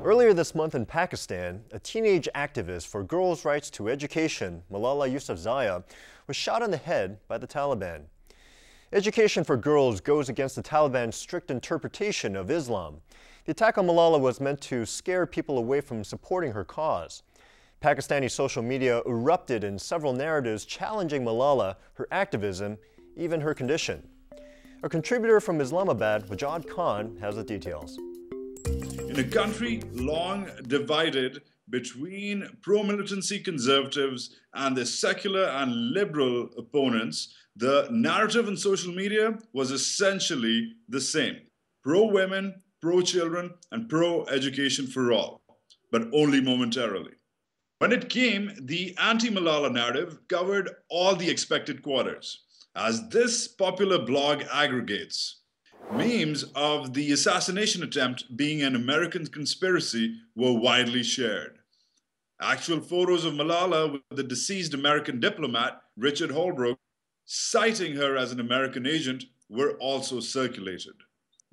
Earlier this month in Pakistan, a teenage activist for girls' rights to education, Malala Yousufzai, was shot in the head by the Taliban. Education for girls goes against the Taliban's strict interpretation of Islam. The attack on Malala was meant to scare people away from supporting her cause. Pakistani social media erupted in several narratives challenging Malala, her activism, even her condition. A contributor from Islamabad, Wajad Khan, has the details. In a country long divided between pro-militancy conservatives and their secular and liberal opponents, the narrative in social media was essentially the same: pro-women, pro-children, and pro-education for all, but only momentarily. When it came, the anti-Malala narrative covered all the expected quarters. As this popular blog aggregates, memes of the assassination attempt being an American conspiracy were widely shared. Actual photos of Malala with the deceased American diplomat, Richard Holbrooke, citing her as an American agent, were also circulated.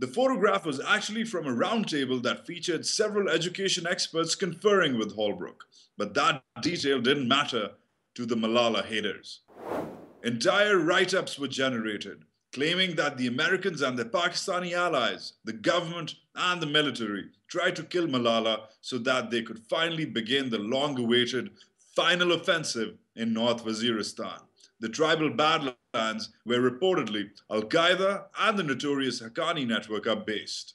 The photograph was actually from a roundtable that featured several education experts conferring with Holbrooke, but that detail didn't matter to the Malala haters. Entire write-ups were generated, claiming that the Americans and their Pakistani allies, the government and the military, tried to kill Malala so that they could finally begin the long-awaited final offensive in North Waziristan, the tribal badlands where reportedly Al-Qaeda and the notorious Haqqani network are based.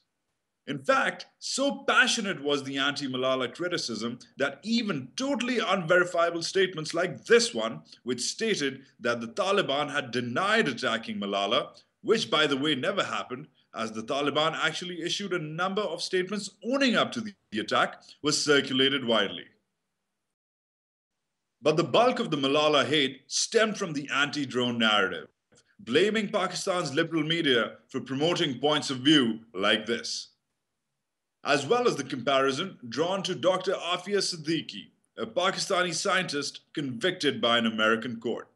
In fact, so passionate was the anti-Malala criticism that even totally unverifiable statements like this one, which stated that the Taliban had denied attacking Malala, which by the way never happened, as the Taliban actually issued a number of statements owning up to the attack, was circulated widely. But the bulk of the Malala hate stemmed from the anti-drone narrative, blaming Pakistan's liberal media for promoting points of view like this, as well as the comparison drawn to Dr. Afia Siddiqui, a Pakistani scientist convicted by an American court.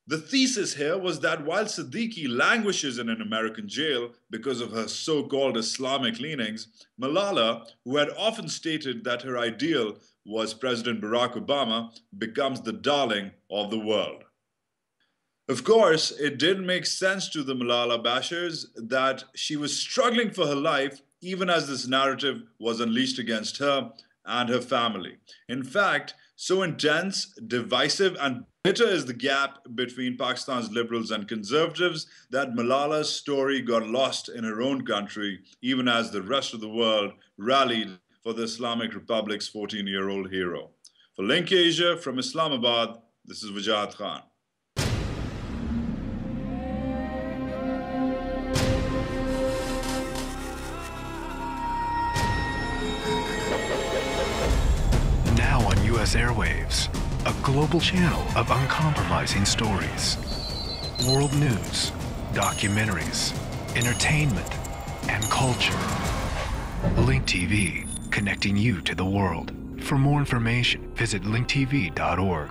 The thesis here was that while Siddiqui languishes in an American jail because of her so-called Islamic leanings, Malala, who had often stated that her ideal was President Barack Obama, becomes the darling of the world. Of course, it did make sense to the Malala bashers that she was struggling for her life even as this narrative was unleashed against her and her family. In fact, so intense, divisive, and bitter is the gap between Pakistan's liberals and conservatives that Malala's story got lost in her own country, even as the rest of the world rallied for the Islamic Republic's 14-year-old hero. For LinkAsia from Islamabad, this is Wajad Khan. US airwaves, a global channel of uncompromising stories. World news, documentaries, entertainment, and culture. Link TV, connecting you to the world. For more information, visit linktv.org.